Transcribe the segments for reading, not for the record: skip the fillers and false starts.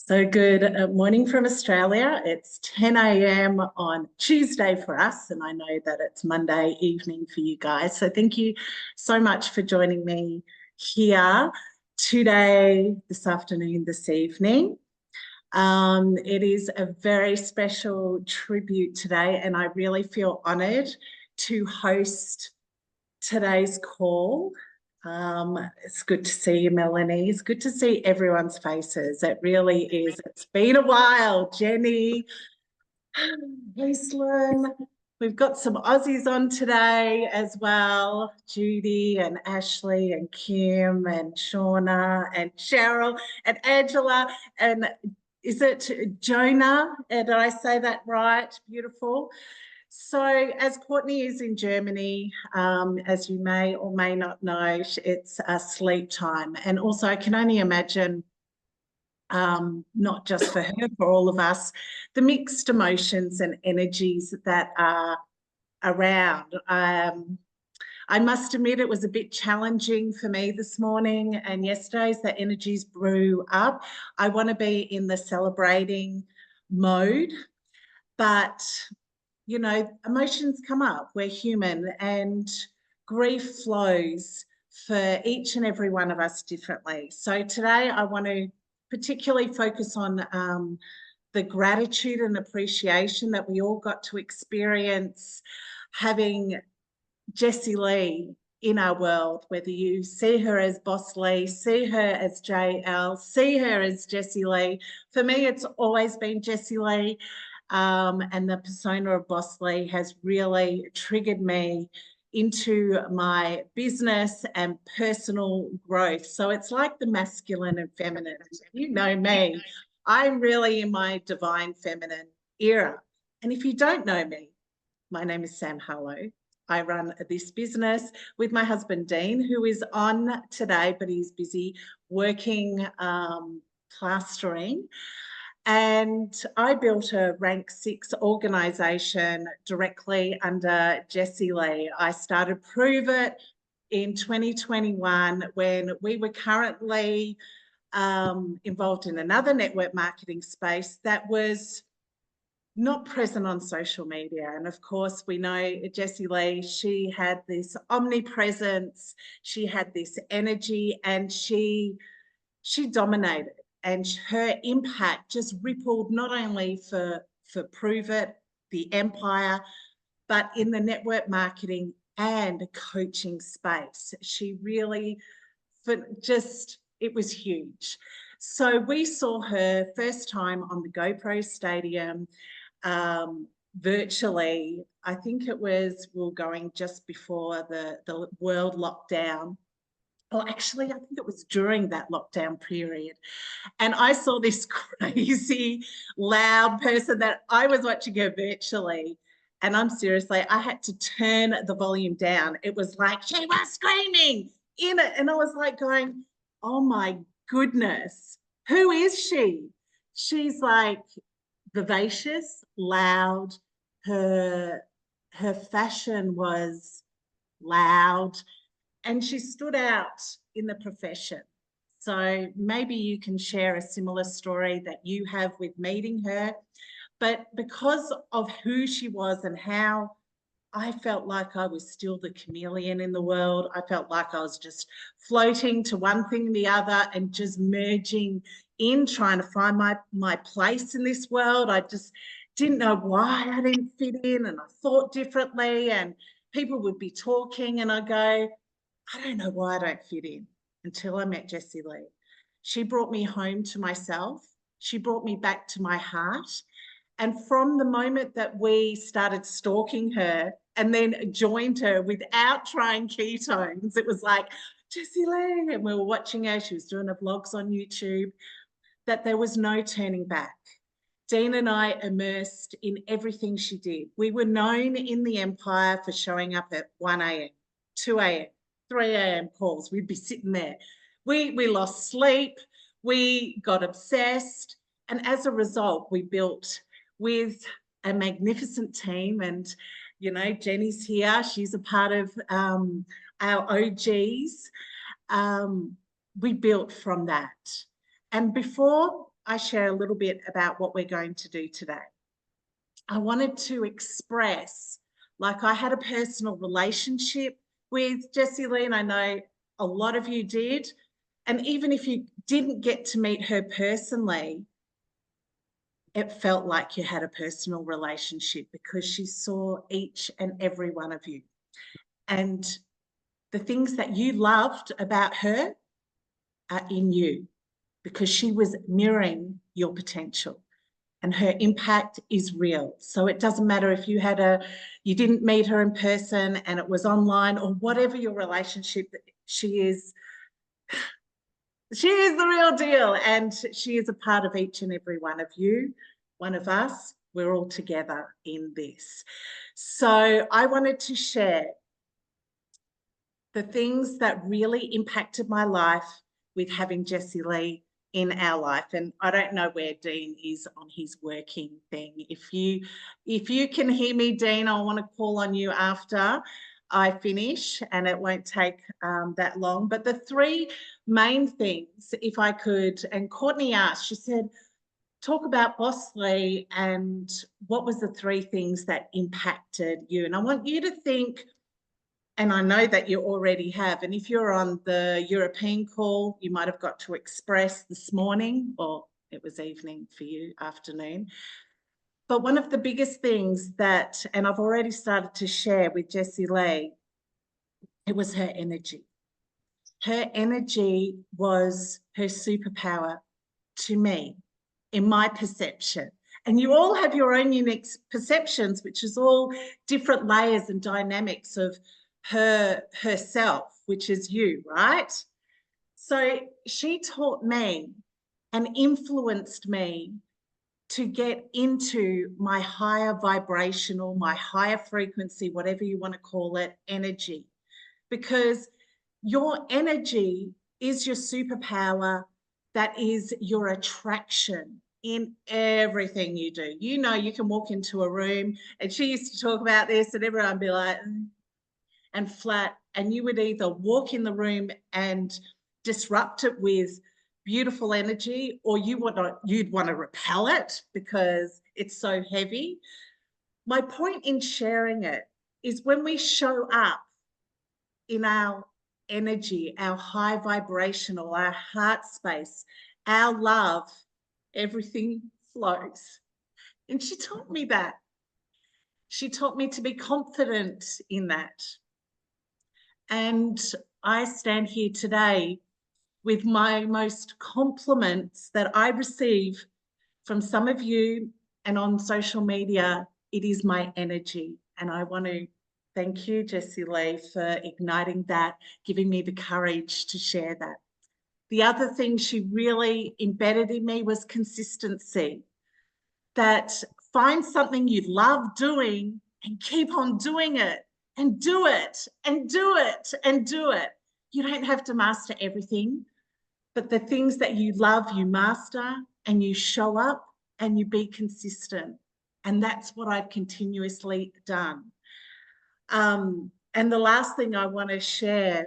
So good morning from Australia. It's 10 a.m. on Tuesday for us, and I know that it's Monday evening for you guys. So thank you so much for joining me here today, this afternoon, this evening. It is a very special tribute today, and I really feel honoured to host today's call. It's good to see you, Melanie. It's good to see everyone's faces. It really is. It's been a while, Jenny, Aislinn. We've got some Aussies on today as well. Judy and Ashley and Kim and Shauna and Cheryl and Angela and is it Jonah? Did I say that right? Beautiful. So as Courtney is in Germany, as you may or may not know, it's sleep time. And also I can only imagine, not just for her, for all of us, the mixed emotions and energies that are around. I must admit it was a bit challenging for me this morning and yesterday's the energies brew up. I want to be in the celebrating mode, but you know, emotions come up. We're human and grief flows for each and every one of us differently. So today I want to particularly focus on the gratitude and appreciation that we all got to experience having Jessie Lee in our world, whether you see her as Boss Lee, see her as JL, see her as Jessie Lee. For me, it's always been Jessie Lee. And the persona of Boss Lee has really triggered me into my business and personal growth. So it's like the masculine and feminine. You know me, I'm really in my divine feminine era. And if you don't know me, my name is Sam Harlow. I run this business with my husband, Dean, who is on today, but he's busy working, plastering. And I built a rank 6 organisation directly under Jessie Lee. I started Prove It in 2021 when we were currently involved in another network marketing space that was not present on social media. And of course, we know Jessie Lee, she had this omnipresence, she had this energy, and she dominated. And her impact just rippled not only for Prove It, the empire, but in the network marketing and coaching space. She really, it was huge. So we saw her first time on the GoPro Stadium, virtually. I think it was, we were going just before the world lockdown. Oh, actually, I think it was during that lockdown period. And I saw this crazy, loud person that I was watching her virtually. And I'm seriously, I had to turn the volume down. It was like, she was screaming in it. And I was like going, oh my goodness, who is she? She's like vivacious, loud. Her fashion was loud. And she stood out in the profession. So maybe you can share a similar story that you have with meeting her. But because of who she was and how I felt like I was still the chameleon in the world, I felt like I was just floating to one thing and the other and just merging in, trying to find my place in this world. I just didn't know why I didn't fit in, and I thought differently, and people would be talking and I go, I don't know why I don't fit in, until I met Jessie Lee. She brought me home to myself. She brought me back to my heart. And from the moment that we started stalking her and then joined her without trying ketones, it was like, Jessie Lee, and we were watching her. She was doing her vlogs on YouTube, that there was no turning back. Dean and I immersed in everything she did. We were known in the empire for showing up at 1 a.m., 2 a.m., 3 a.m. calls. We'd be sitting there. We lost sleep. We got obsessed. And as a result, we built with a magnificent team. And, you know, Jenny's here. She's a part of our OGs. We built from that. And before I share a little bit about what we're going to do today. I wanted to express, like I had a personal relationship with Jessie Lee, and I know a lot of you did. And even if you didn't get to meet her personally, it felt like you had a personal relationship because she saw each and every one of you. And the things that you loved about her are in you because she was mirroring your potential. And her impact is real. So it doesn't matter if you didn't meet her in person and it was online or whatever your relationship, she is the real deal. And she is a part of each and every one of you, one of us. We're all together in this. So I wanted to share the things that really impacted my life with having Jessie Lee in our life. And I don't know where Dean is on his working thing. If you can hear me, Dean, I want to call on you after I finish, and it won't take that long. But the three main things, if I could, and Courtney asked, she said, talk about Boss Lee and what was the three things that impacted you. And I want you to think, and I know that you already have, and if you're on the European call, you might have got to express this morning, or it was evening for you, afternoon. But one of the biggest things that, and I've already started to share with Jessie Lee, it was her energy. Her energy was her superpower to me, in my perception. And you all have your own unique perceptions, which is all different layers and dynamics of herself, which is you, right? So she taught me and influenced me to get into my higher vibrational, my higher frequency, whatever you want to call it, energy. Because your energy is your superpower. That is your attraction in everything you do. You know, you can walk into a room, and she used to talk about this, and everyone would be like, and flat, and you would either walk in the room and disrupt it with beautiful energy, or you'd want to repel it because it's so heavy. My point in sharing it is when we show up in our energy, our high vibrational, our heart space, our love, everything flows. And she taught me that. She taught me to be confident in that. And I stand here today with my most compliments that I receive from some of you and on social media. It is my energy. And I want to thank you, Jessie Lee, for igniting that, giving me the courage to share that. The other thing she really embedded in me was consistency. That find something you love doing and keep on doing it. And do it, and do it, and do it. You don't have to master everything, but the things that you love, you master, and you show up, and you be consistent. And that's what I've continuously done. And the last thing I want to share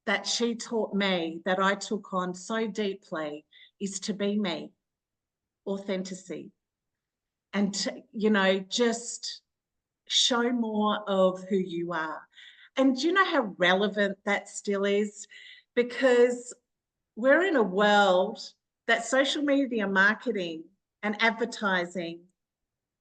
that she taught me that I took on so deeply is to be me, authenticity. And, you know, just show more of who you are. And do you know how relevant that still is? Because we're in a world that social media marketing and advertising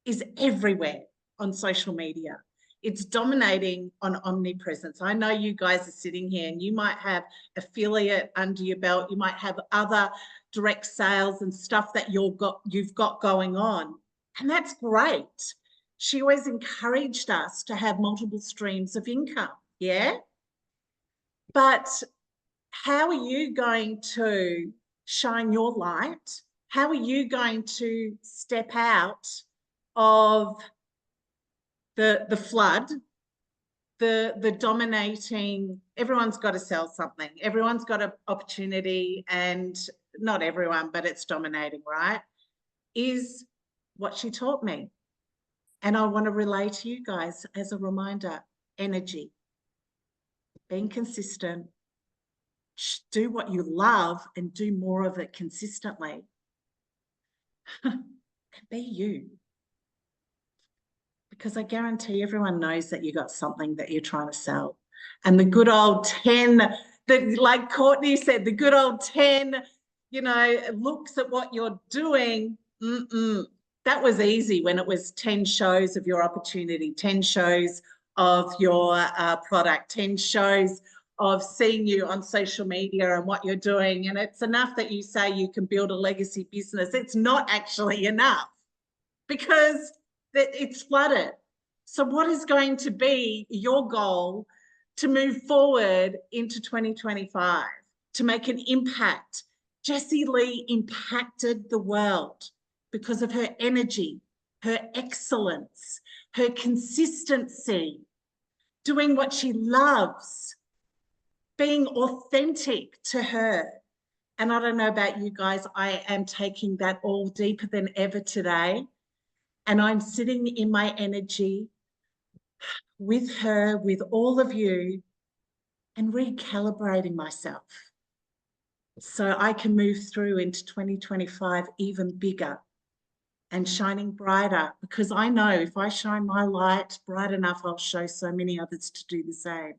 is everywhere on social media. It's dominating on omnipresence. I know you guys are sitting here and you might have affiliate under your belt. You might have other direct sales and stuff that you've got going on. And that's great. She always encouraged us to have multiple streams of income, yeah? But how are you going to shine your light? How are you going to step out of the flood, the dominating, everyone's got to sell something. Everyone's got an opportunity, and not everyone, but it's dominating, right? Is what she taught me. And I want to relay to you guys as a reminder, energy, being consistent, do what you love and do more of it consistently. Be you. Because I guarantee everyone knows that you got something that you're trying to sell. And the good old 10, like Courtney said, the good old 10, looks at what you're doing. That was easy when it was 10 shows of your opportunity, 10 shows of your product, 10 shows of seeing you on social media and what you're doing. And it's enough that you say you can build a legacy business. It's not actually enough because it's flooded. So what is going to be your goal to move forward into 2025, to make an impact? Jessie Lee impacted the world because of her energy, her excellence, her consistency, doing what she loves, being authentic to her. And I don't know about you guys, I am taking that all deeper than ever today. And I'm sitting in my energy with her, with all of you, and recalibrating myself so I can move through into 2025 even bigger and shining brighter, because I know if I shine my light bright enough, I'll show so many others to do the same.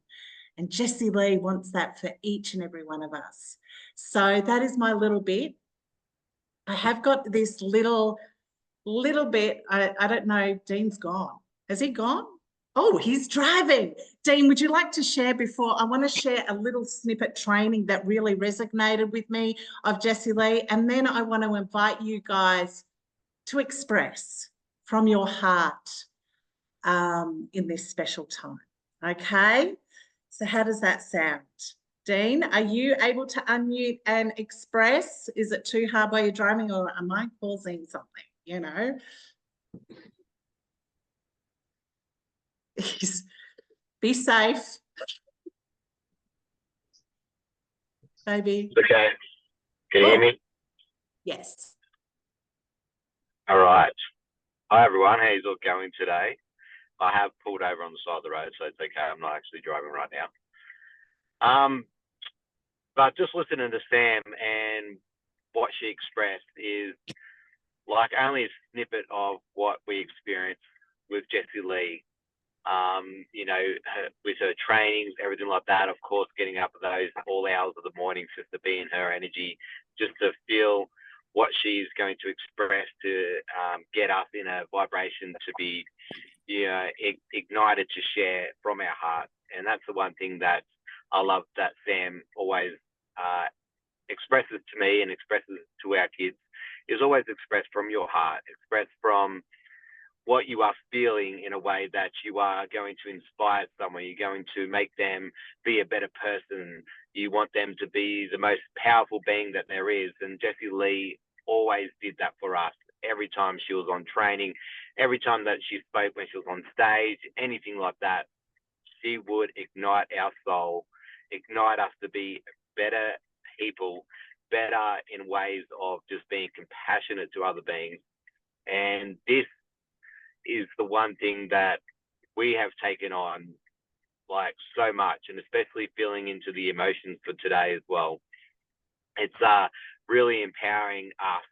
And Jessie Lee wants that for each and every one of us. So that is my little bit. I have got this little bit. I don't know. Dean's gone. Has he gone? Oh, he's driving. Dean, would you like to share before? I want to share a little snippet training that really resonated with me of Jessie Lee. And then I want to invite you guys to express from your heart in this special time. Okay? So how does that sound? Dean, are you able to unmute and express? Is it too hard while you're driving, or am I causing something? Be safe, baby. Okay. Can you hear me? Yes. All right. Hi, everyone. How's it all going today? I have pulled over on the side of the road, so it's okay. I'm not actually driving right now. But just listening to Sam and what she expressed is like only a snippet of what we experienced with Jessie Lee. With her trainings, everything like that. Of course, getting up at those all hours of the morning just to be in her energy, just to feel what she's going to express, to get us in a vibration to be, ignited to share from our heart. And that's the one thing that I love that Sam always expresses to me and expresses to our kids, is always expressed from your heart, expressed from what you are feeling in a way that you are going to inspire someone. You're going to make them be a better person. You want them to be the most powerful being that there is. And Jessie Lee always did that for us. Every time she was on training, every time that she spoke when she was on stage, anything like that, she would ignite our soul, ignite us to be better people, better in ways of just being compassionate to other beings. And this is the one thing that we have taken on like so much, and especially feeling into the emotions for today as well. It's really empowering us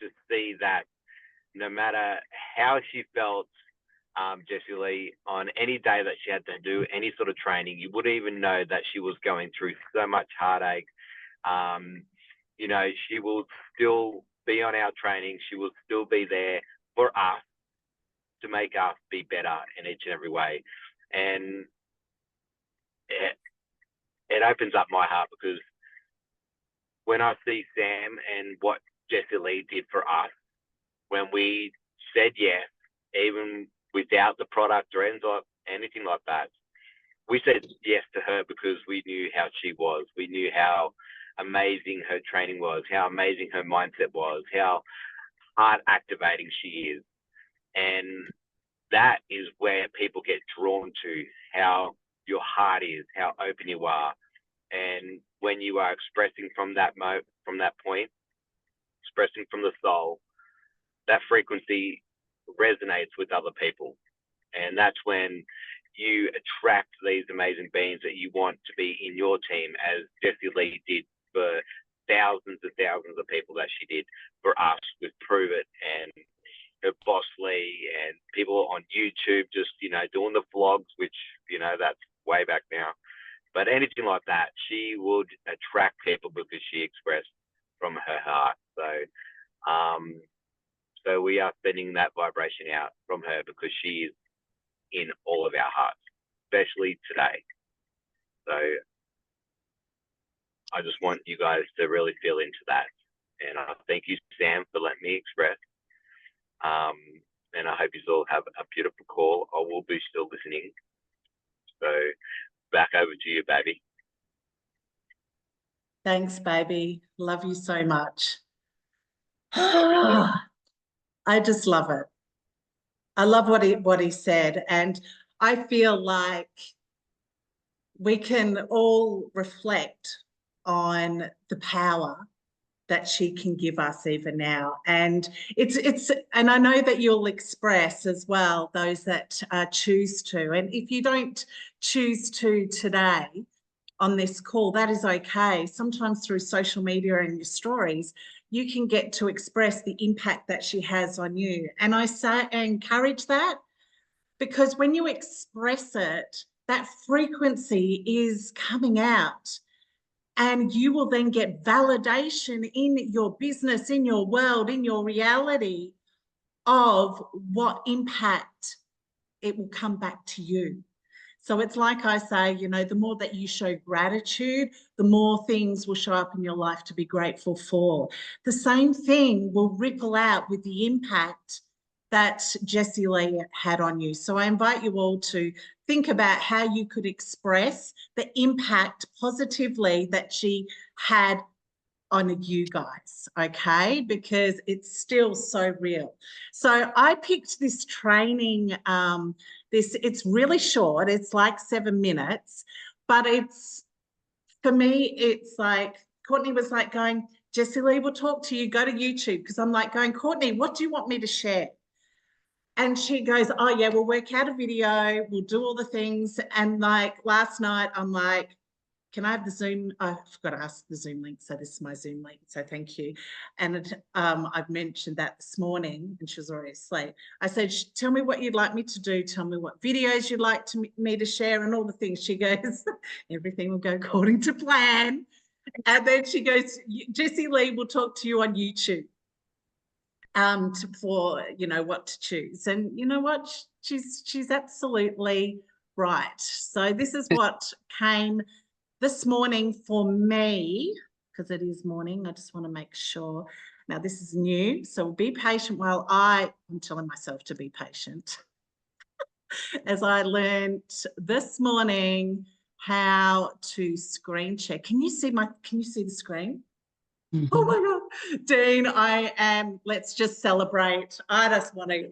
to see that no matter how she felt, Jessie Lee, on any day that she had to do any sort of training, you wouldn't even know that she was going through so much heartache. She will still be on our training. She will still be there for us to make us be better in each and every way. And it opens up my heart, because when I see Sam and what Jessie Lee did for us, when we said yes, even without the product or anything like that, we said yes to her because we knew how she was. We knew how amazing her training was, how amazing her mindset was, how heart activating she is. And that is where people get drawn to, how your heart is, how open you are. And when you are expressing from that point, expressing from the soul, that frequency resonates with other people. And that's when you attract these amazing beings that you want to be in your team, as Jessie Lee did for thousands and thousands of people that she did for us with Prove It, and her boss Lee, and people on YouTube just, doing the vlogs, which, that's way back now. But anything like that, she would attract people because she expressed from her heart. So we are sending that vibration out from her because she is in all of our hearts, especially today. So I just want you guys to really feel into that. And I thank you, Sam, for letting me express. And I hope you all have a beautiful call. I will be still listening. So back over to you, baby. Thanks, baby. Love you so much. I just love it. I love what he said, and I feel like we can all reflect on the power that she can give us even now. And and I know that you'll express as well, those that choose to. And if you don't choose to today on this call, that is okay. Sometimes through social media and your stories, you can get to express the impact that she has on you. And I encourage that, because when you express it, that frequency is coming out, and you will then get validation in your business, in your world, in your reality of what impact it will come back to you. So it's like I say, the more that you show gratitude, the more things will show up in your life to be grateful for. The same thing will ripple out with the impact that Jessie Lee had on you. So I invite you all to think about how you could express the impact positively that she had on you guys, okay? Because it's still so real. So I picked this training, it's really short, it's like 7 minutes, but for me, it's like, Courtney was like going, Jessie Lee will talk to you, go to YouTube, because I'm like going, Courtney, what do you want me to share? And she goes, oh yeah, we'll work out a video, we'll do all the things. And like last night, I'm like, can I have the Zoom? I forgot to ask the Zoom link. So this is my Zoom link. So thank you. And I've mentioned that this morning, and she was already asleep. I said, tell me what you'd like me to do. Tell me what videos you'd like me to share and all the things. She goes, everything will go according to plan. And then she goes, Jessie Lee will talk to you on YouTube for, what to choose. And you know what? She's absolutely right. So this is what came this morning for me, because it is morning. I just want to make sure. Now, this is new, so be patient while I'm telling myself to be patient. As I learned this morning how to screen share. Can you see the screen? Mm-hmm. Oh my God. Dean, let's just celebrate. I just want to,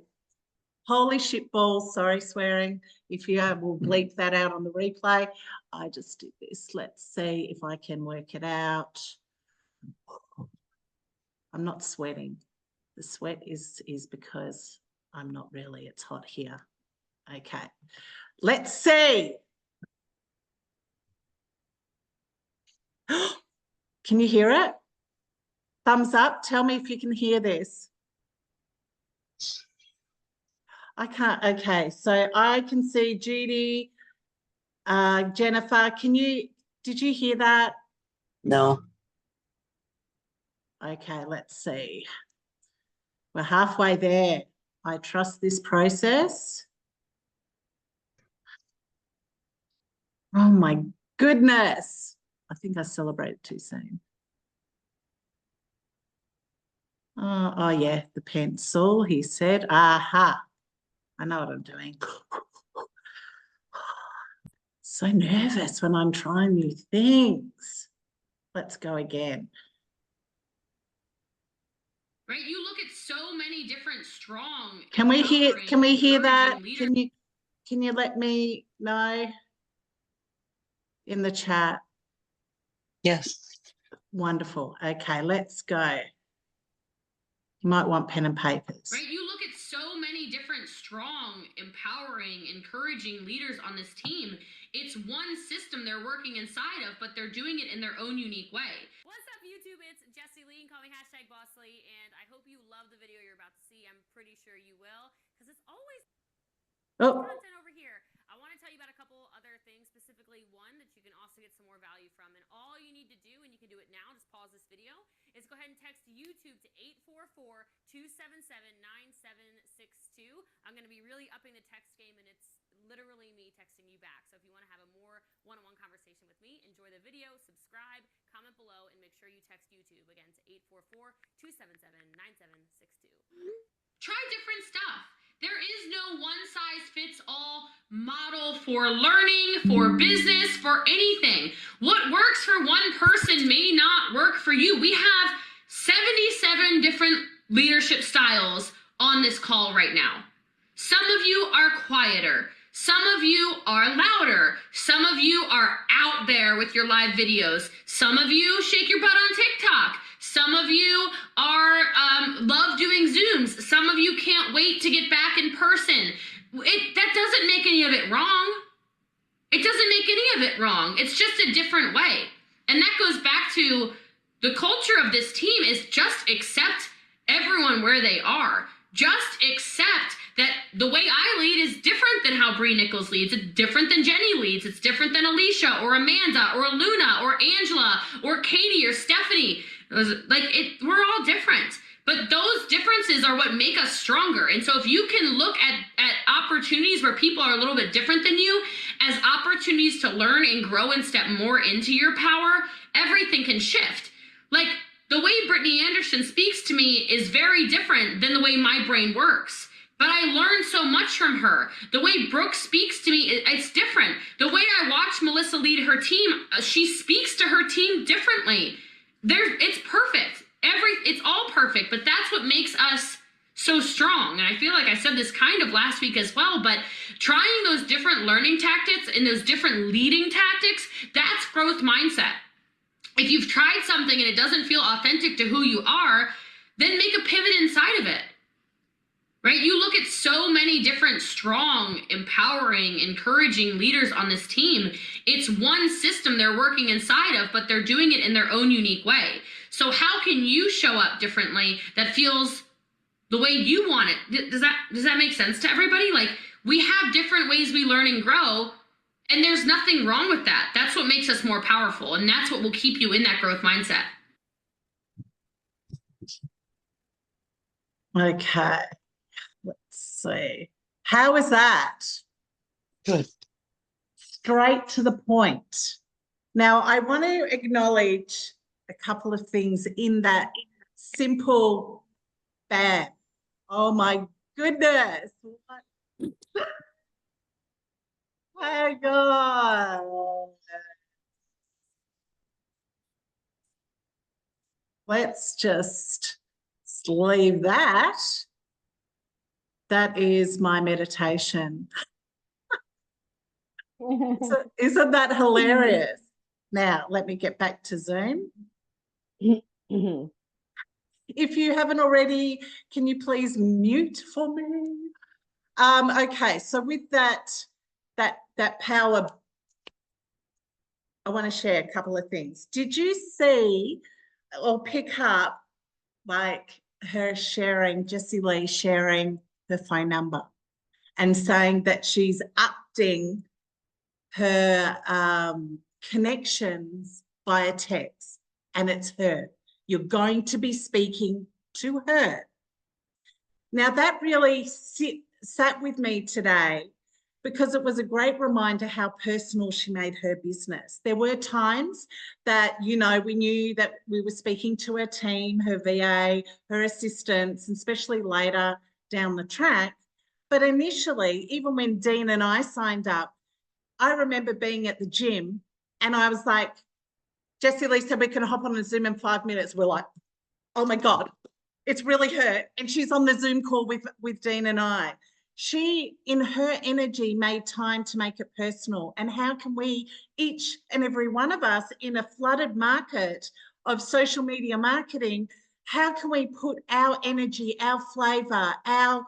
holy shit balls, sorry, swearing. If you will bleep that out on the replay. I just did this. Let's see if I can work it out. I'm not sweating. The sweat is because I'm not really, it's hot here. Okay, let's see. Can you hear it? Thumbs up. Tell me if you can hear this. I can't. Okay, so I can see Judy, Jennifer. Did you hear that? No. Okay, let's see. We're halfway there. I trust this process. Oh my goodness. I think I celebrated too soon. Oh yeah, the pencil, he said. Aha. I know what I'm doing. So nervous when I'm trying new things. Let's go again. Right, you look at so many different strong. Can we hear that? Can you let me know in the chat? Yes. Wonderful. Okay, let's go. You might want pen and papers. Right, you look at so many different strong strong, empowering, encouraging leaders on this team. It's one system they're working inside of, but they're doing it in their own unique way. What's up, YouTube? It's Jessie Lee. Call me #Bossly, and I hope you love the video you're about to see. I'm pretty sure you will, because it's always content over here. I want to tell you about a couple other things, specifically one that you can also get some more value from. And all you need to do, and you can do it now, just pause this video, is go ahead and text YouTube to 844-277-9762. I'm going to be really upping the text game, and it's literally me texting you back. So if you want to have a more one-on-one conversation with me, enjoy the video, subscribe, comment below, and make sure you text YouTube again to 844-277-9762. Try different stuff. There is no one-size-fits-all model for learning, for business, for anything. What works for one person may not work for you. We have 77 different leadership styles on this call right now. Some of you are quieter. Some of you are louder. Some of you are out there with your live videos. Some of you shake your butt on TikTok. Some of you are love doing Zooms. Some of you can't wait to get back in person. That doesn't make any of it wrong. It doesn't make any of it wrong. It's just a different way. And that goes back to the culture of this team is just accept everyone where they are. Just accept that the way I lead is different than how Bree Nichols leads. It's different than Jenny leads. It's different than Alicia or Amanda or Luna or Angela or Katie or Stephanie. We're all different. But those differences are what make us stronger. And so if you can look at opportunities where people are a little bit different than you as opportunities to learn and grow and step more into your power, everything can shift. Like the way Brittany Anderson speaks to me is very different than the way my brain works. But I learned so much from her. The way Brooke speaks to me, it's different. The way I watch Melissa lead her team, she speaks to her team differently. It's perfect. It's all perfect, but that's what makes us so strong. And I feel like I said this kind of last week as well, but trying those different learning tactics and those different leading tactics, that's growth mindset. If you've tried something and it doesn't feel authentic to who you are, then make a pivot inside of it. Right? You look at so many different strong, empowering, encouraging leaders on this team. It's one system they're working inside of, but they're doing it in their own unique way. So how can you show up differently that feels the way you want it? Does that make sense to everybody? Like, we have different ways we learn and grow, and there's nothing wrong with that. That's what makes us more powerful, and that's what will keep you in that growth mindset. Okay. Let's see. How is that? Good. Straight to the point. Now, I want to acknowledge a couple of things in that simple bam. Oh my goodness. What? My God. Let's just leave that. That is my meditation. Isn't that hilarious? Now, let me get back to Zoom. If you haven't already, can you please mute for me? Okay, so with that power, I want to share a couple of things. Did you see or pick up like her sharing, Jessie Lee sharing her phone number and saying that she's upping her connections via text, and it's her. You're going to be speaking to her. Now that really sat with me today because it was a great reminder how personal she made her business. There were times that, you know, we knew that we were speaking to her team, her VA, her assistants, and especially later down the track. But initially, even when Dean and I signed up, I remember being at the gym and I was like, Jessie Lee said we can hop on a Zoom in 5 minutes. We're like, oh my God, it's really her. And she's on the Zoom call with Dean and I. She, in her energy, made time to make it personal. And how can we, each and every one of us in a flooded market of social media marketing, how can we put our energy, our flavor, our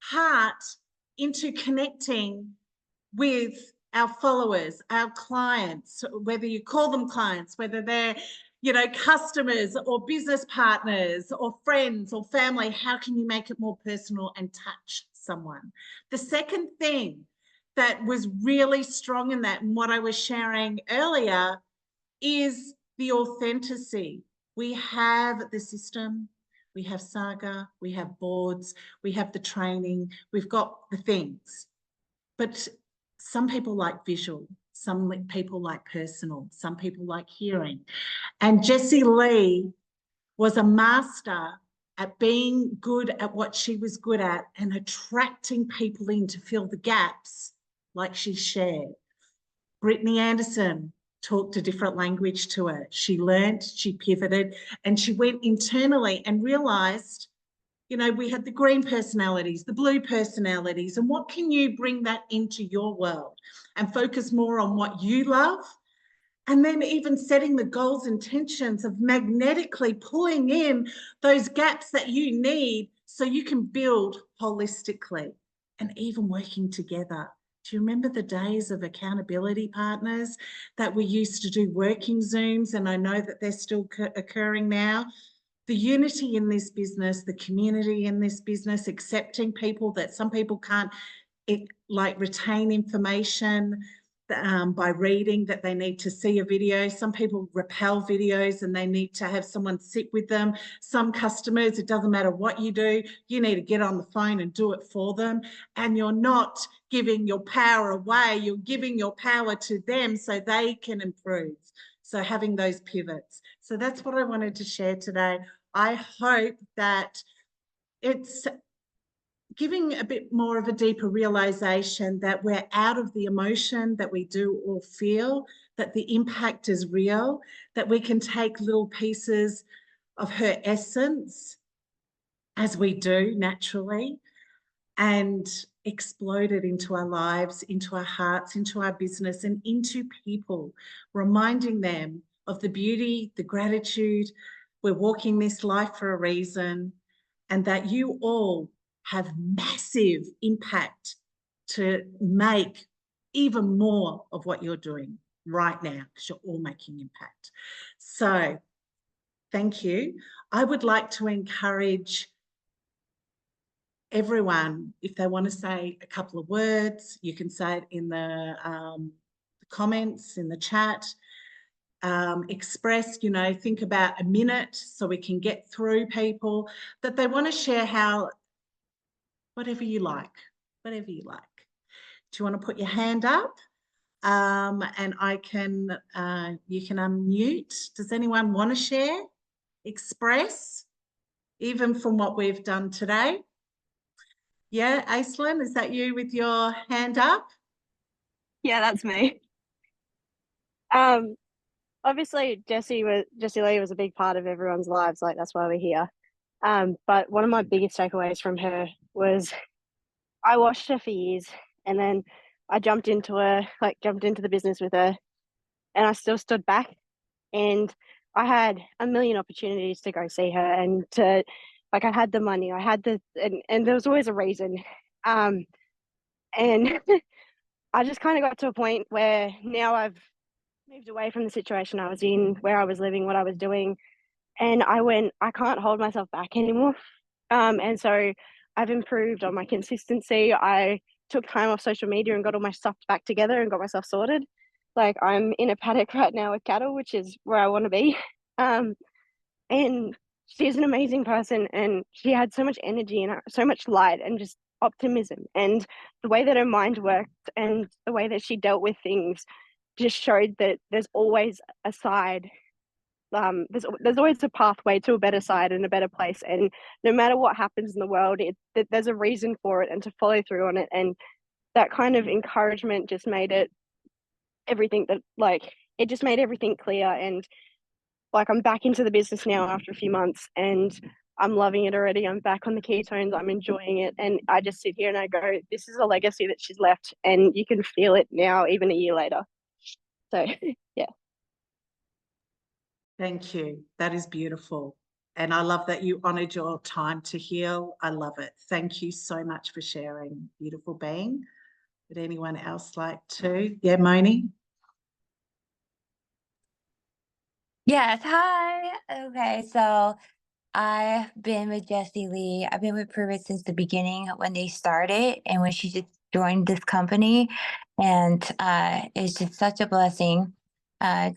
heart into connecting with our followers, our clients, whether you call them clients, whether they're, you know, customers or business partners or friends or family. How can you make it more personal and touch someone? The second thing that was really strong in that, and what I was sharing earlier, is the authenticity. We have the system, we have Saga, we have boards, we have the training, we've got the things. But some people like visual, some people like personal, some people like hearing. And Jessie Lee was a master at being good at what she was good at and attracting people in to fill the gaps like she shared. Brittany Anderson talked a different language to her. She learned, she pivoted, and she went internally and realized, you know, we had the green personalities, the blue personalities, and what can you bring that into your world and focus more on what you love? And then even setting the goals, intentions of magnetically pulling in those gaps that you need so you can build holistically, and even working together. Do you remember the days of accountability partners that we used to do working Zooms? And I know that they're still occurring now. The unity in this business, the community in this business, accepting people that some people can't like retain information by reading, that they need to see a video. Some people repel videos and they need to have someone sit with them. Some customers, it doesn't matter what you do, you need to get on the phone and do it for them. And you're not giving your power away, you're giving your power to them so they can improve. So having those pivots. So that's what I wanted to share today. I hope that it's giving a bit more of a deeper realization that we're out of the emotion that we do or feel, that the impact is real, that we can take little pieces of her essence, as we do naturally, and explode it into our lives, into our hearts, into our business, and into people, reminding them of the beauty, the gratitude. We're walking this life for a reason, and that you all have massive impact to make even more of what you're doing right now, because you're all making impact. So thank you. I would like to encourage everyone, if they want to say a couple of words, you can say it in the comments, in the chat. Express, you know, think about a minute so we can get through people that they want to share how, whatever you like, whatever you like. Do you want to put your hand up? And I can, you can unmute. Does anyone want to share, express, even from what we've done today? Yeah, Aislinn, is that you with your hand up? Yeah, that's me. Obviously Jessie Lee was a big part of everyone's lives, like that's why we're here. But one of my biggest takeaways from her was I watched her for years, and then I jumped into the business with her, and I still stood back, and I had a million opportunities to go see her, and to, like, I had the money, I had and there was always a reason. And I just kind of got to a point where now I've moved away from the situation I was in, where I was living, what I was doing, and I can't hold myself back anymore. And so I've improved on my consistency. I took time off social media and got all my stuff back together and got myself sorted. Like, I'm in a paddock right now with cattle, which is where I want to be. And she's an amazing person, and she had so much energy and so much light and just optimism, and the way that her mind worked and the way that she dealt with things just showed that there's always a side. There's always a pathway to a better side and a better place, and no matter what happens in the world, there's a reason for it, and to follow through on it. And that kind of encouragement just made it everything that, like, it just made everything clear. And like, I'm back into the business now after a few months, and I'm loving it already. I'm back on the ketones, I'm enjoying it, and I just sit here and I go, this is a legacy that she's left, and you can feel it now, even a year later. So yeah. Thank you. That is beautiful. And I love that you honored your time to heal. I love it. Thank you so much for sharing, beautiful being. Would anyone else like to? Yeah, Moni? Yes, hi. Okay, so I've been with Jessie Lee. I've been with Privet since the beginning when they started and when she just joined this company. And it's just such a blessing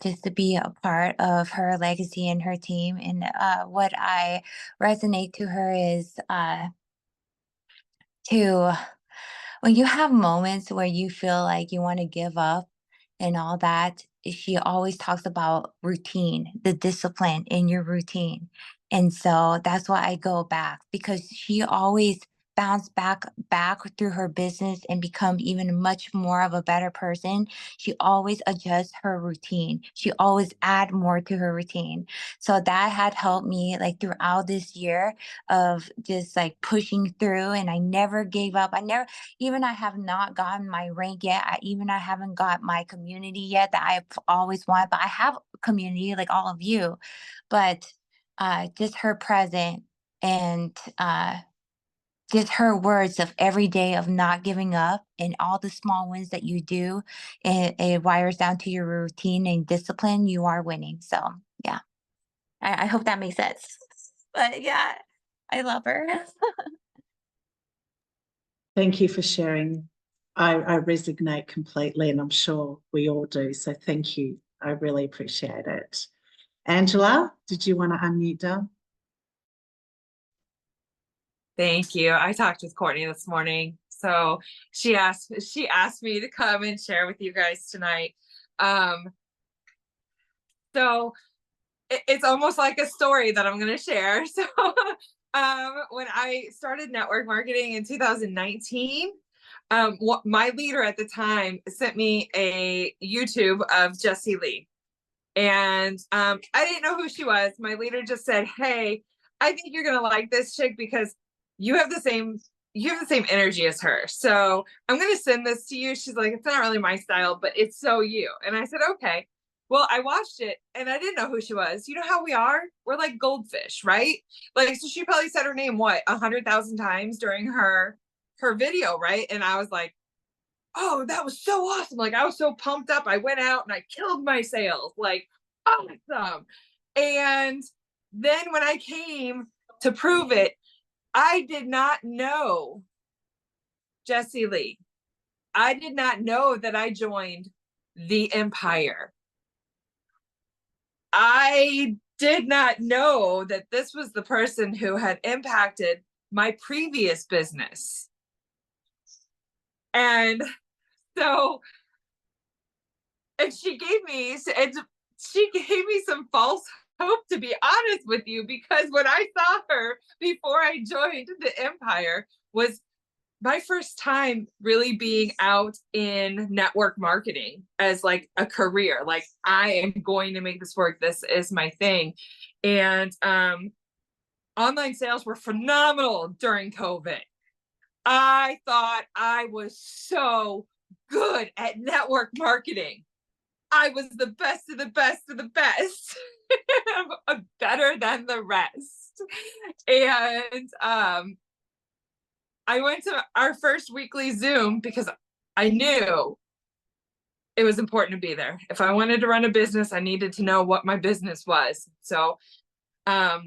just to be a part of her legacy and her team. And what I resonate to her is to when you have moments where you feel like you want to give up and all that, she always talks about routine, the discipline in your routine. And so that's why I go back because she always bounced back through her business and become even much more of a better person. She always adjusts her routine. She always add more to her routine. So that had helped me like throughout this year of just like pushing through, and I never gave up. Even I have not gotten my rank yet. I haven't got my community yet that I've always wanted, but I have a community like all of you. But just her present and just her words of every day of not giving up and all the small wins that you do, it wires down to your routine and discipline. You are winning. So yeah, I hope that makes sense. But yeah, I love her. Thank you for sharing. I resonate completely, and I'm sure we all do. So thank you. I really appreciate it. Angela, did you want to unmute, Dale? Thank you. I talked with Courtney this morning. So she asked me to come and share with you guys tonight. So it's almost like a story that I'm going to share. So when I started network marketing in 2019, my leader at the time sent me a YouTube of Jessie Lee. And I didn't know who she was. My leader just said, "Hey, I think you're going to like this chick because you have the same energy as her. So I'm going to send this to you." She's like, "It's not really my style, but it's so you." And I said, "Okay." Well, I watched it and I didn't know who she was. You know how we are? We're like goldfish, right? Like, so she probably said her name, 100,000 times during her video, right? And I was like, "Oh, that was so awesome." Like, I was so pumped up. I went out and I killed my sales, like, awesome. And then when I came to prove it, I did not know Jessie Lee. I did not know that I joined the empire. I did not know that this was the person who had impacted my previous business. And so, and she gave me some false hope, to be honest with you, because when I saw her before I joined the empire was my first time really being out in network marketing as like a career. Like, I am going to make this work. This is my thing. And online sales were phenomenal during COVID. I thought I was so good at network marketing. I was the best of the best of the best. Better than the rest. And I went to our first weekly Zoom because I knew it was important to be there. If I wanted to run a business, I needed to know what my business was. So I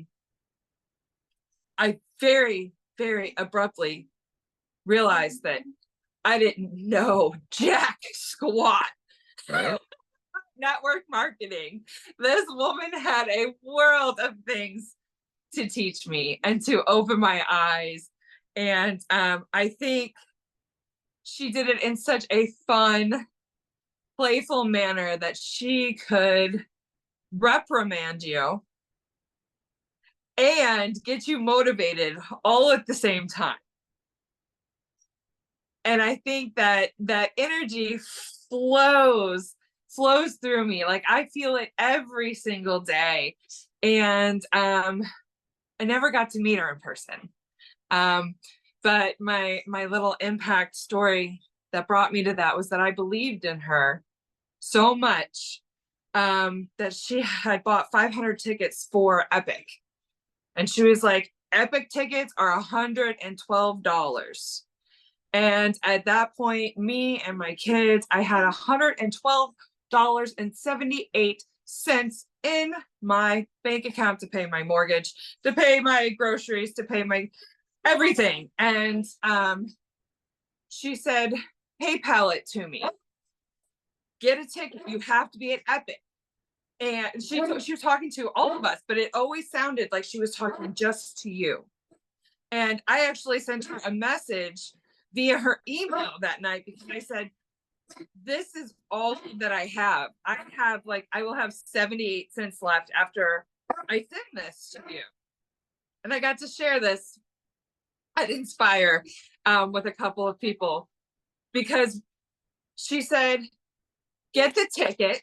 very, very abruptly realized that I didn't know jack squat. Network marketing. This woman had a world of things to teach me and to open my eyes. And I think she did it in such a fun, playful manner that she could reprimand you and get you motivated all at the same time. And I think that energy flows through me. Like, I feel it every single day. And I never got to meet her in person. But my little impact story that brought me to that was that I believed in her so much that she had bought 500 tickets for Epic. And she was like, Epic tickets are $112. And at that point, me and my kids, I had $112.78 in my bank account to pay my mortgage, to pay my groceries, to pay my everything. And she said, PayPal it to me. Get a ticket. You have to be at Epic. And she was talking to all of us, but it always sounded like she was talking just to you. And I actually sent her a message via her email that night because I said, this is all that I have. I will have 78 cents left after I send this to you. And I got to share this at Inspire with a couple of people because she said, get the ticket.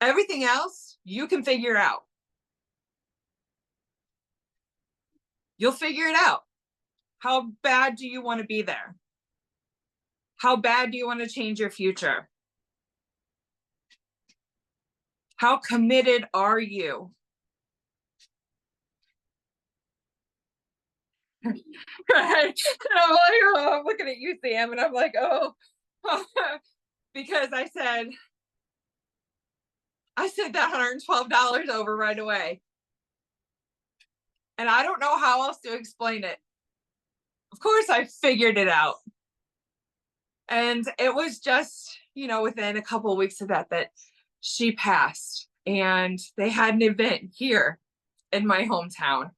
Everything else you can figure out. You'll figure it out. How bad do you want to be there? How bad do you want to change your future? How committed are you? Right. And I'm like, oh, I'm looking at you, Sam, and I'm like, oh, because I said that $112 over right away. And I don't know how else to explain it. Of course, I figured it out. And it was just, within a couple of weeks of that she passed. And they had an event here in my hometown.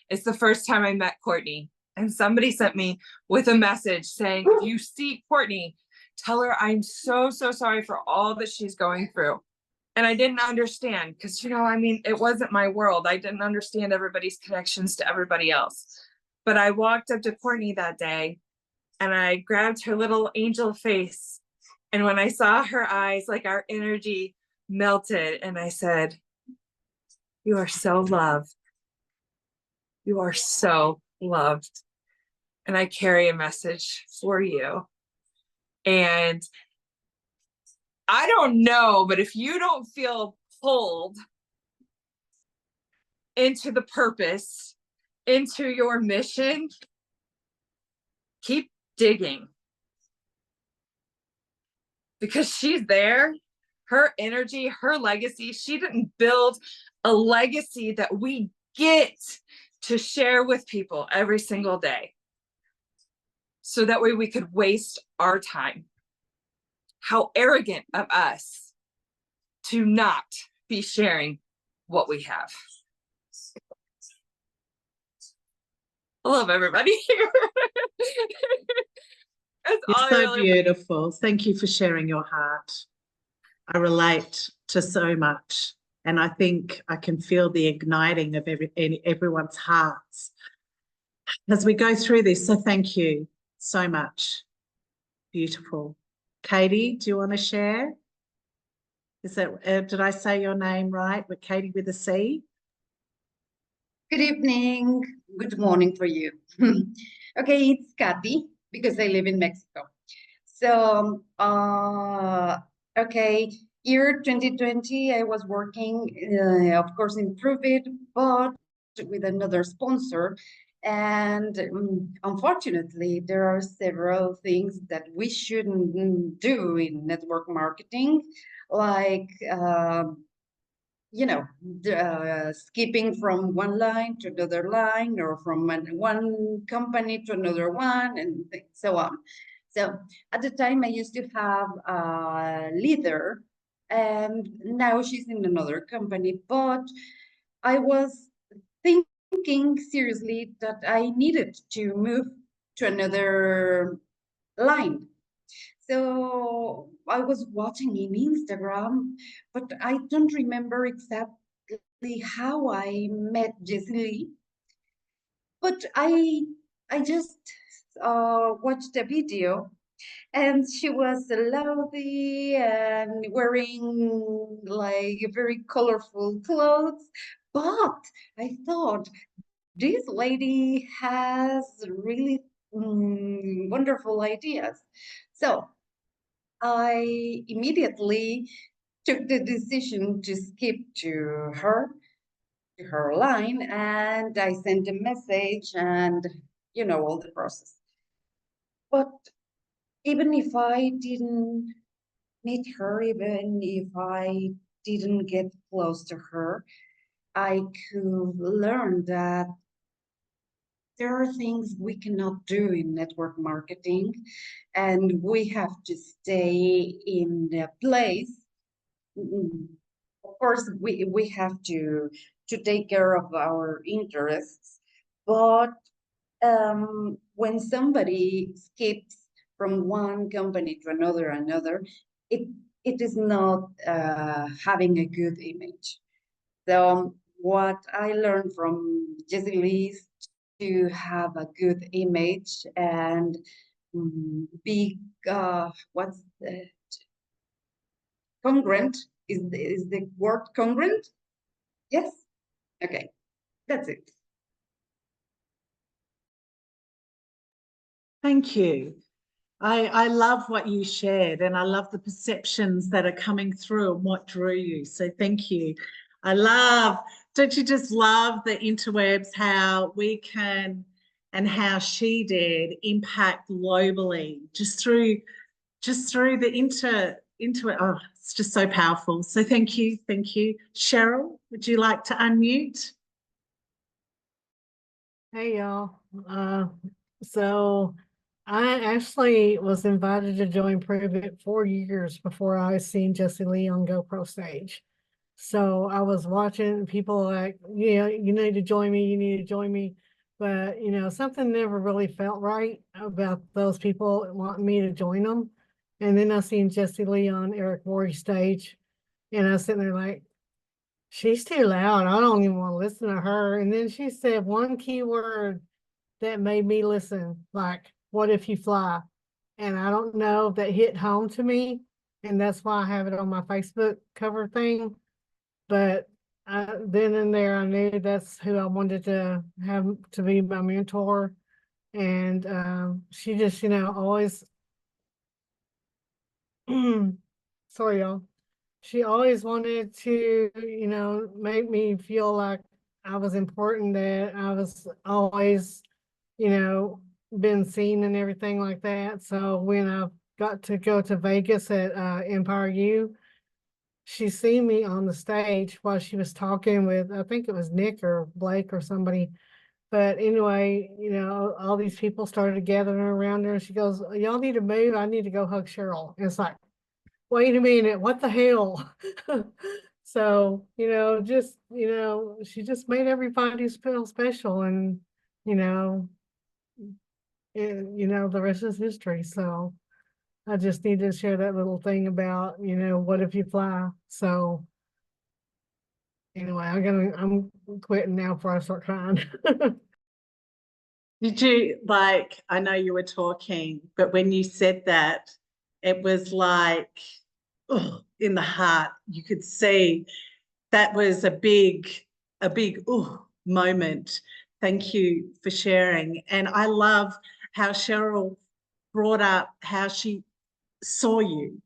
It's the first time I met Courtney. And somebody sent me with a message saying, if you see Courtney, tell her I'm so, so sorry for all that she's going through. And I didn't understand because, it wasn't my world. I didn't understand everybody's connections to everybody else. But I walked up to Courtney that day and I grabbed her little angel face. And when I saw her eyes, like our energy melted. And I said, you are so loved. You are so loved. And I carry a message for you. And I don't know, but if you don't feel pulled into the purpose, into your mission, keep digging. Because she's there, her energy, her legacy, she didn't build a legacy that we get to share with people every single day. So that way we could waste our time. How arrogant of us to not be sharing what we have. I love everybody here. You're so beautiful. Thank you for sharing your heart. I relate to so much. And I think I can feel the igniting of everyone's hearts as we go through this. So thank you so much. Beautiful. Katie, do you want to share? Is that, did I say your name right? With Katie with a C? Good evening. Good morning for you. Okay, it's Kathy because I live in Mexico. So, okay, year 2020, I was working, of course, in Pruvit, but with another sponsor. And unfortunately, there are several things that we shouldn't do in network marketing, like skipping from one line to another line, or from one company to another one, and so on. So at the time, I used to have a leader, and now she's in another company, but I was thinking seriously that I needed to move to another line. So I was watching in Instagram, but I don't remember exactly how I met Jessie Lee. But I just watched the video, and she was lovely and wearing like very colorful clothes. But I thought, this lady has really wonderful ideas. So I immediately took the decision to skip to her. to her line, and I sent a message, and all the process. But even if I didn't meet her, even if I didn't get close to her, I could learn that there are things we cannot do in network marketing, and we have to stay in the place. Of course, we have to take care of our interests, but when somebody skips from one company to another, it is not having a good image. So what I learned from Jessie Lee is to have a good image and be what's the congruent is the word congruent? Yes. Okay, that's it. Thank you. I love what you shared, and I love the perceptions that are coming through and what drew you. So thank you. Don't you just love the interwebs, how we can, and how she did impact globally just through the oh, it's just so powerful. So thank you. Cheryl, would you like to unmute? Hey y'all. So I actually was invited to join Prove It 4 years before I seen Jessie Lee on GoPro stage. So I was watching people like, you need to join me, But, something never really felt right about those people wanting me to join them. And then I seen Jessie Lee on Eric Worre's stage, and I was sitting there like, she's too loud. I don't even want to listen to her. And then she said one key word that made me listen, like, what if you fly? And I don't know, that hit home to me. And that's why I have it on my Facebook cover thing. But then and there, I knew that's who I wanted to have to be my mentor. And she just, always, sorry, y'all. She always wanted to, make me feel like I was important, that I was always, been seen and everything like that. So when I got to go to Vegas at Empire U, she seen me on the stage while she was talking with, I think it was Nick or Blake or somebody. But anyway, all these people started gathering around her, and she goes, y'all need to move. I need to go hug Cheryl. And it's like, wait a minute, what the hell? So, she just made everybody feel special, and, the rest is history. So I just need to share that little thing about, what if you fly? So anyway, I'm quitting now before I start crying. Did you I know you were talking, but when you said that, it was like, oh, in the heart, you could see that was a big moment. Thank you for sharing. And I love how Cheryl brought up how she saw you,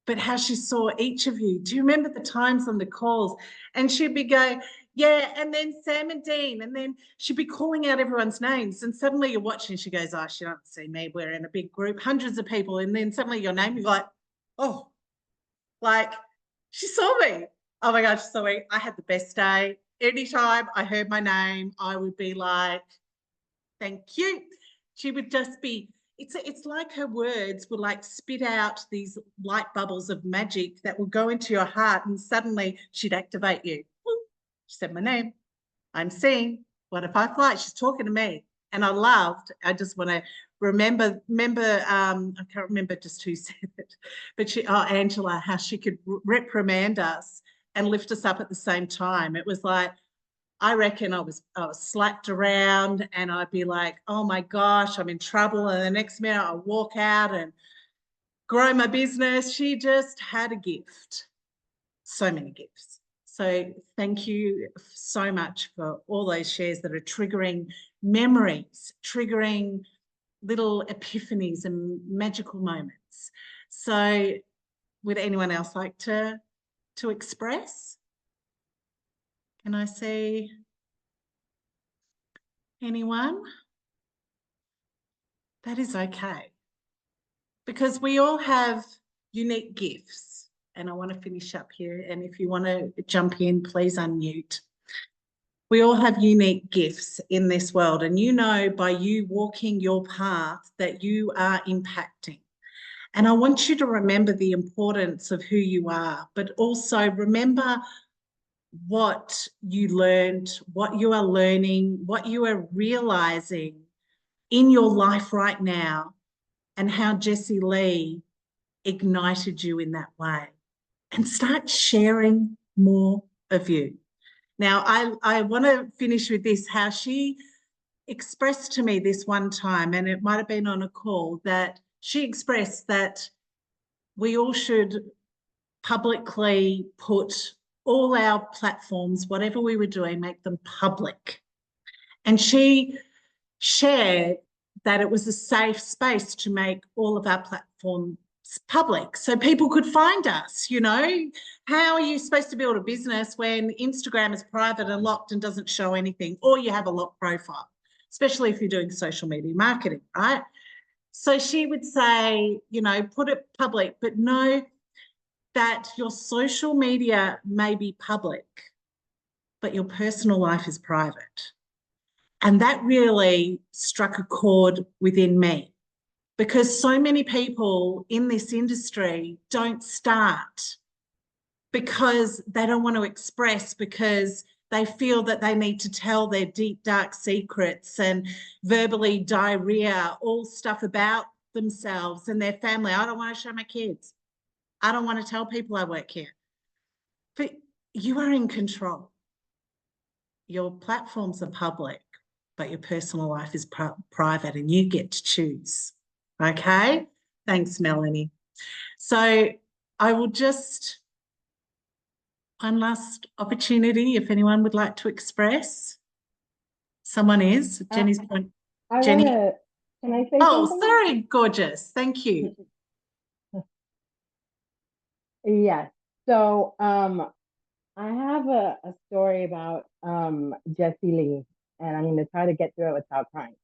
but how she saw each of you. Do you remember the times on the calls? And she'd be going, yeah, and then Sam and Dean, and then she'd be calling out everyone's names, and suddenly you're watching, she goes, oh, she don't see me, we're in a big group, hundreds of people, and then suddenly your name, you're like, oh, like, she saw me. Oh my gosh, she saw me. I had the best day. Anytime I heard my name, I would be like, thank you. She would just be, it's like her words would like spit out these light bubbles of magic that would go into your heart, and suddenly she'd activate you. She said my name. I'm seen. What if I fly? She's talking to me. And I just want to remember, I can't remember just who said it, but Angela, how she could reprimand us and lift us up at the same time. It was like, I reckon I was slapped around, and I'd be like, oh my gosh, I'm in trouble. And the next minute I walk out and grow my business. She just had a gift, so many gifts. So thank you so much for all those shares that are triggering memories, triggering little epiphanies and magical moments. So would anyone else like to express? Can I see anyone? That is okay. Because we all have unique gifts. And I want to finish up here. And if you want to jump in, please unmute. We all have unique gifts in this world. And you know, by you walking your path, that you are impacting. And I want you to remember the importance of who you are, but also remember what you learned, what you are learning, what you are realizing in your life right now, and how Jessie Lee ignited you in that way. And start sharing more of you. Now, I want to finish with this, how she expressed to me this one time, and it might have been on a call, that she expressed that we all should publicly put all our platforms, whatever we were doing, make them public. And she shared that it was a safe space to make all of our platforms public so people could find us. You know, how are you supposed to build a business when Instagram is private and locked and doesn't show anything, or you have a locked profile, especially if you're doing social media marketing, right? So she would say, you know, put it public, but know that your social media may be public, but your personal life is private. And that really struck a chord within me, because so many people in this industry don't start because they don't want to express, because they feel that they need to tell their deep, dark secrets and verbally diarrhea, all stuff about themselves and their family. I don't want to show my kids. I don't want to tell people I work here. But you are in control. Your platforms are public, but your personal life is private, and you get to choose. Okay? Thanks, Melanie. So I will just, one last opportunity, if anyone would like to express. Someone is. Jenny's point. Jenny. Can I say Oh, something? sorry, gorgeous. Thank you. Yes. So I have a story about Jessie Lee, and I'm going to try to get through it without crying.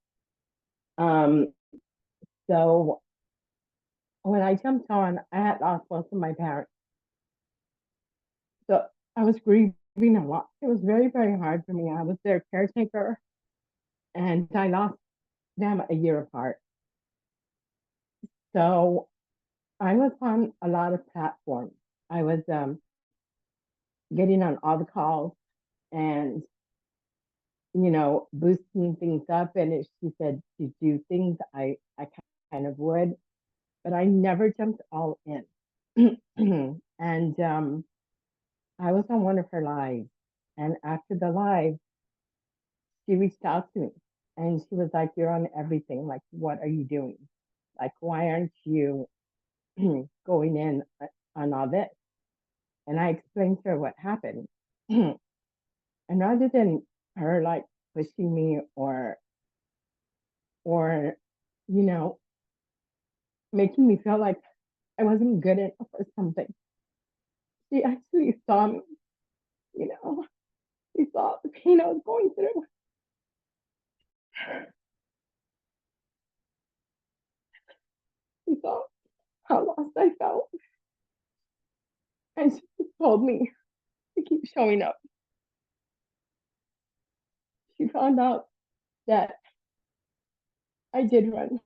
So when I jumped on, I had lost both of my parents. So I was grieving a lot. It was very, very hard for me. I was their caretaker, and I lost them a year apart. So I was on a lot of platforms. I was getting on all the calls and, you know, boosting things up. And if she said to do things, I kind of would, but I never jumped all in. And I was on one of her lives. And after the live, she reached out to me and she was like, "You're on everything. Like, what are you doing? Like, why aren't you going in on all this?" And I explained to her what happened. And rather than her like pushing me or, you know, making me feel like I wasn't good enough or something, she actually saw me, you know, she saw the pain I was going through. She saw how lost I felt. And she just told me to keep showing up. She found out that I did run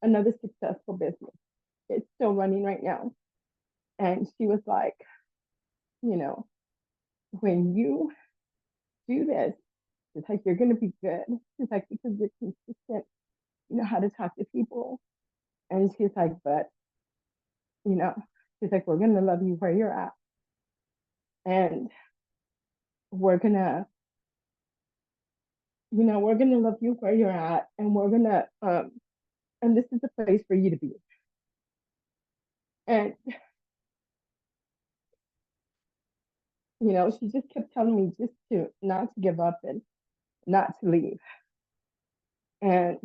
another successful business. It's still running right now. And she was like, you know, when you do this, it's like you're going to be good. She's like, because you're consistent, you know how to talk to people. And she's like, but, you know, she's like, we're going to love you where you're at. And we're going to, you know, we're going to love you where you're at. And we're going to, and this is the place for you to be. And, you know, she just kept telling me just to not to give up and not to leave. And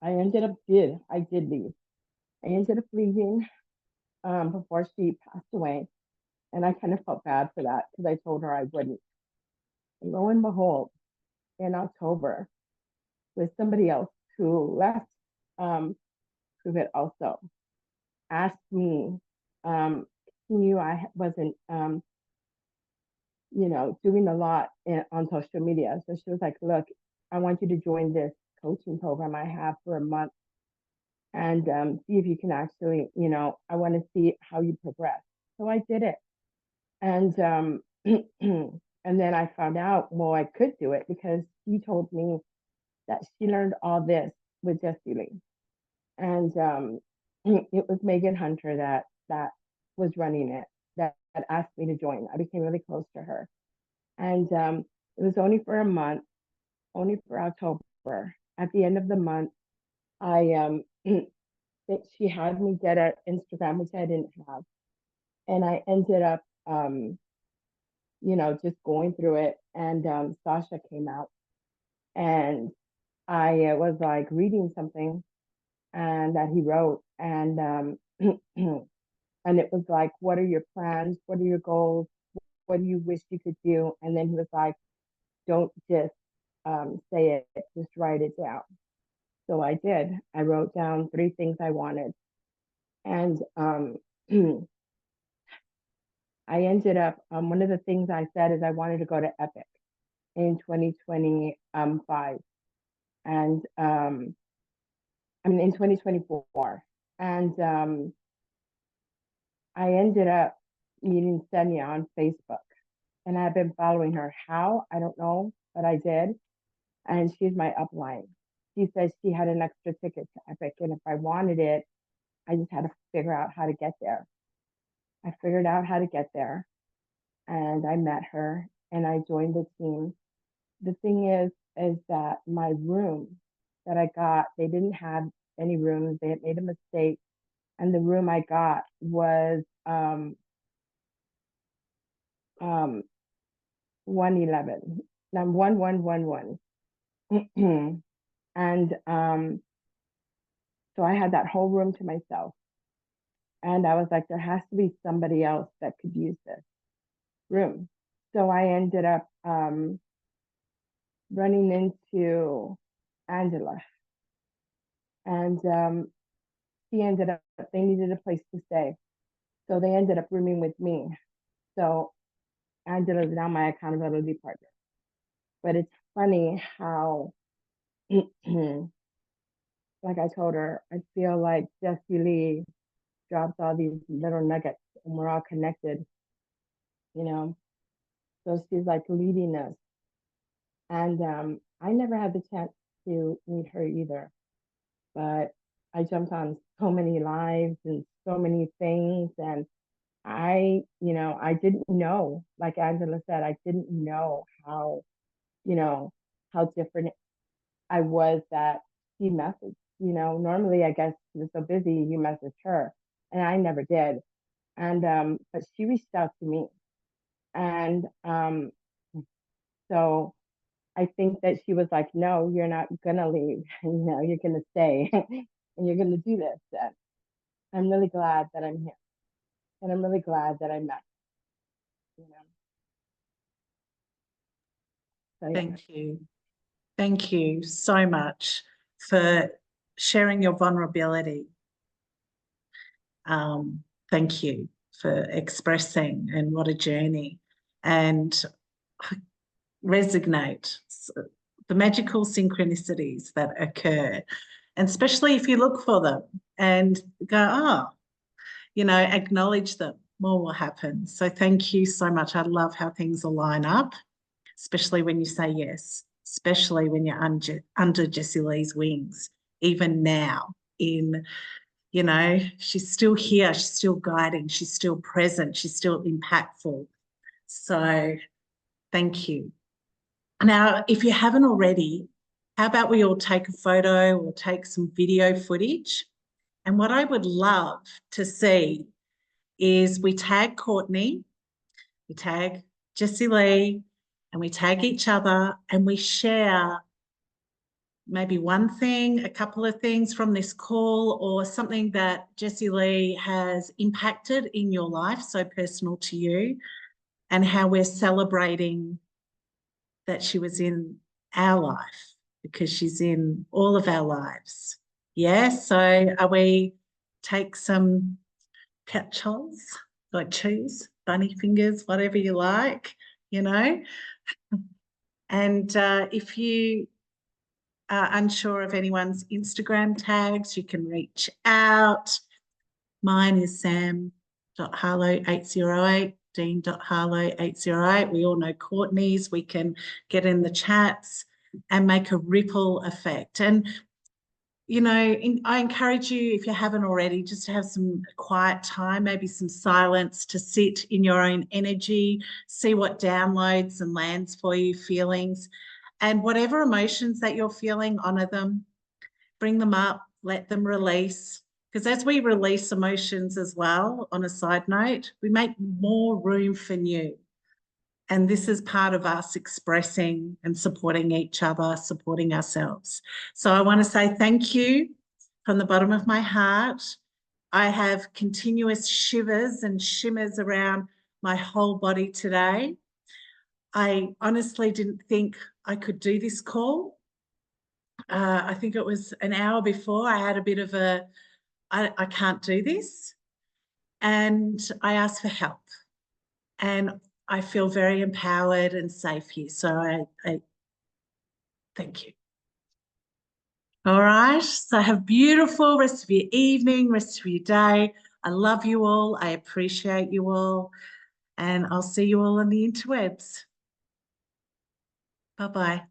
I did leave. I ended up leaving before she passed away. And I kind of felt bad for that because I told her I wouldn't. And lo and behold, in October, with somebody else who left Pruvit also, asked me, she knew I wasn't, doing a lot on social media. So she was like, look, I want you to join this coaching program I have for a month and see if you can actually, I want to see how you progress. So I did it. And and then I found out, well, I could do it because she told me that she learned all this with Jessie Lee. And it was Megan Hunter that was running it, that asked me to join. I became really close to her. And it was only for a month, only for October. At the end of the month, she had me get an Instagram, which I didn't have. And I ended up, just going through it. And Sasha came out. And I was like reading something and that he wrote. And and it was like, what are your plans? What are your goals? What do you wish you could do? And then he was like, don't just say it, just write it down. So I did. I wrote down 3 things I wanted. And I ended up, one of the things I said is I wanted to go to Epic in 2025. And in 2024. And I ended up meeting Senya on Facebook. And I've been following her. How? I don't know, but I did. And she's my upline. She says she had an extra ticket to Epic. And if I wanted it, I just had to figure out how to get there. I figured out how to get there. And I met her and I joined the team. The thing is that my room that I got, they didn't have any rooms. They had made a mistake. And the room I got was 111, 1111. And so I had that whole room to myself. And I was like, there has to be somebody else that could use this room. So I ended up running into Angela. And she ended up, they needed a place to stay. So they ended up rooming with me. So Angela is now my accountability partner. But it's funny how, like I told her, I feel like Jessie Lee drops all these little nuggets and we're all connected, So she's like leading us. And I never had the chance to meet her either. But I jumped on so many lives and so many things. And I didn't know, like Angela said, I didn't know how different I was that she messaged. Normally I guess she was so busy, you messaged her. And I never did. And but she reached out to me. And so I think that she was like, no, you're not gonna leave. You're gonna stay and you're gonna do this. And I'm really glad that I'm here. And I'm really glad that I met. So, yeah. Thank you. Thank you so much for sharing your vulnerability. Thank you for expressing, and what a journey. And resonate the magical synchronicities that occur, and especially if you look for them and go, acknowledge them, more will happen. So thank you so much. I love how things align up, especially when you say yes, especially when you're under Jessie Lee's wings, even now she's still here, she's still guiding, she's still present, she's still impactful. So thank you. Now, if you haven't already, how about we all take a photo or take some video footage? And what I would love to see is we tag Courtney, we tag Jessie Lee, and we tag each other, and we share maybe one thing, a couple of things from this call, or something that Jessie Lee has impacted in your life, so personal to you, and how we're celebrating that she was in our life, because she's in all of our lives. Yeah, so are we take some catch-alls, like cheese, bunny fingers, whatever you like, you know? And if you are unsure of anyone's Instagram tags, you can reach out. Mine is sam.harlow808, dean.harlow808. We all know Courtney's. We can get in the chats and make a ripple effect. And, you know, I encourage you, if you haven't already, just to have some quiet time, maybe some silence, to sit in your own energy, see what downloads and lands for you, feelings, and whatever emotions that you're feeling, honor them, bring them up, let them release. Because as we release emotions as well, on a side note, we make more room for new. And this is part of us expressing and supporting each other, supporting ourselves. So I want to say thank you from the bottom of my heart. I have continuous shivers and shimmers around my whole body today. I honestly didn't think I could do this call. I think it was an hour before I had a bit of a, I can't do this. And I asked for help. And I feel very empowered and safe here. So I thank you. All right. So have a beautiful rest of your evening, rest of your day. I love you all. I appreciate you all. And I'll see you all on the interwebs. Bye-bye.